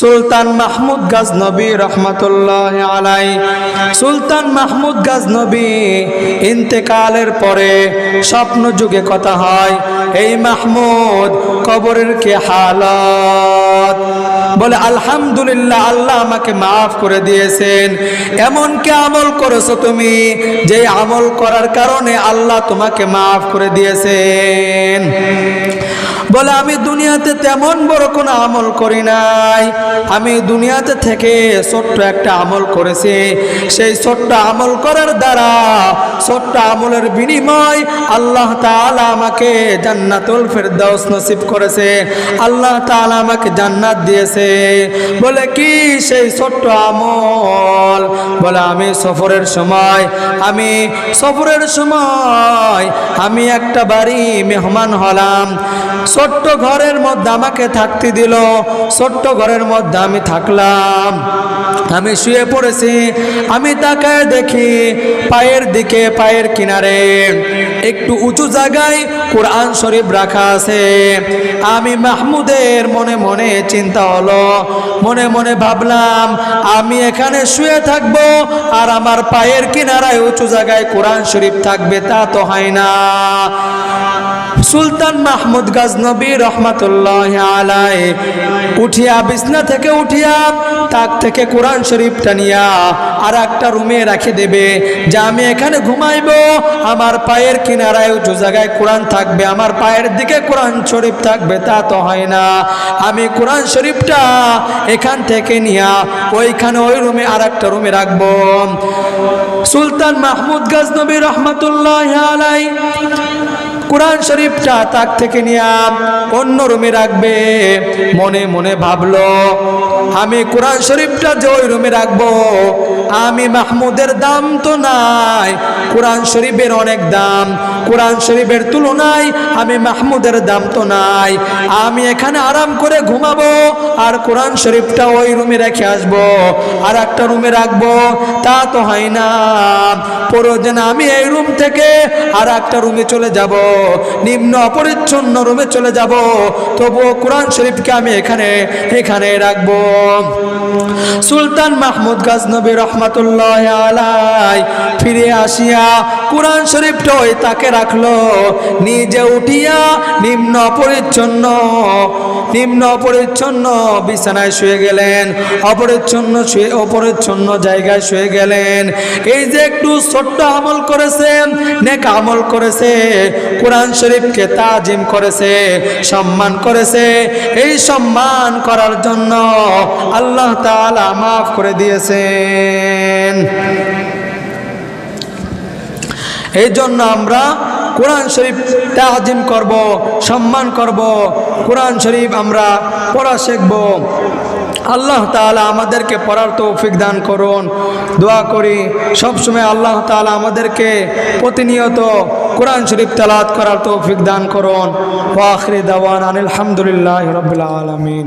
সুলতান মাহমুদ গজনবী রহমতুল্লাহ আলাই। সুলতান মাহমুদ গজনবী ইন্তেকালের পরে স্বপ্ন যুগে কথা হয়, এই মাহমুদ কবরের কি হালত? বলে আলহামদুলিল্লাহ, আল্লাহ আমাকে মাফ করে দিয়েছেন। এমন কি আমল করেছো তুমি যে আমল করার কারণে আল্লাহ তোমাকে মাফ করে দিয়েছেন? বলে আমি দুনিয়াতে তেমন বড় কোনো আমল করি নাই, আমি দুনিয়াতে থেকে ছোট্ট একটা আমল করেছি। সেই ছোট্ট আমল করার দ্বারা, ছোট্ট আমলের বিনিময় আল্লাহ তাআলা আমাকে জান্নাতুল ফেরদাউস নসিব করেছে, আল্লাহ তাআলা আমাকে জান্নাত দিয়েছে। বলে কি সেই ছোট্ট আমল? বলে আমি সফরের সময় আমি একটা বাড়ি মেহমান হলাম। ছোট্ট ঘরের মধ্যে আমাকে থাকতে দিল, ছোট্ট ঘরের মধ্যে আমি থাকলাম। আমি শুয়ে পড়েছি, আমি তাকায় দেখি পায়ের কিনারে একটু উঁচু জায়গায় কোরআন শরীফ রাখা আছে। আমি মাহমুদের মনে মনে চিন্তা হলো, মনে মনে ভাবলাম আমি এখানে শুয়ে থাকবো আর আমার পায়ের কিনারায় উঁচু জায়গায় কোরআন শরীফ থাকবে, তা তো হয় না। সুলতান মাহমুদ গজনবী রহমতুল্লাহ আলাই উঠিয়া, বিছনা থেকে উঠিয়া তাক থেকে কোরআন শরীফটা নিয়া আর একটা রুমে রেখে দেবে, যে আমি এখানে ঘুমাইবো, আমার পায়ের কিনারায় উঁচু জায়গায় কোরআন থাকবে, আমার পায়ের দিকে কোরআন শরীফ থাকবে, তা তো হয় না। আমি কোরআন শরীফটা এখান থেকে নিয়া ওইখানে ওই রুমে আর একটা রুমে রাখবো। সুলতান মাহমুদ গজনবী রহমতুল্লাহ আলাই কোরআন শরীফটা তাক থেকে নিয়ে অন্য রুমে রাখবে। মনে মনে ভাবলো আমি কোরআন শরীফটা যে ওই রুমে রাখবো, আমি মাহমুদের দাম তো নাই, কোরআন শরীফের অনেক দাম, কোরআন শরীফের তুলনায় আমি মাহমুদের দাম তো নাই। আমি এখানে আরাম করে ঘুমাবো আর কোরআন শরীফটা ওই রুমে রেখে আসবো, আর একটা রুমে রাখবো, তা তো হয় না। প্রয়োজন আমি এই রুম থেকে আর একটা রুমে চলে যাব, নিম্ন অপরিচ্ছন্ন রুমে চলে যাব, তবুও কোরআন শরীফকে আমি এখানে রাখবো। সুলতান মাহমুদ গজনবী রহমতুল্লাহ আলাই ফিরে আসিয়া কোরআন শরীফটা ওই তাকে রাখলো, নিজে উঠিয়া নিম্ন অপরিচ্ছন্ন বিছানায় শুয়ে গেলেন, অপরিচ্ছন্ন জায়গায় শুয়ে গেলেন। এই যে একটু ছোট্ট আমল করেছেন, নেক আমল করেছে, কোরআন শরীফকে তাজিম করেছে, সম্মান করেছে, এই সম্মান করার জন্য আল্লাহ তাআলা মাফ করে দিয়েছেন। এই জন্য আমরা কোরআন শরীফ তাজিম করব, সম্মান করব, কোরআন শরীফ আমরা পড়া শিখব। আল্লাহ তাআলা আমাদেরকে পড়ার তৌফিক দান করুন। দোয়া করি সবসময় আল্লাহ তাআলা আমাদেরকে প্রতিনিয়ত কোরআন শরীফ তেলাওয়াত করার তৌফিক দান করুন। ওয়া আখিরি দাওয়ানা আলহামদুলিল্লাহি রাব্বিল আলামিন।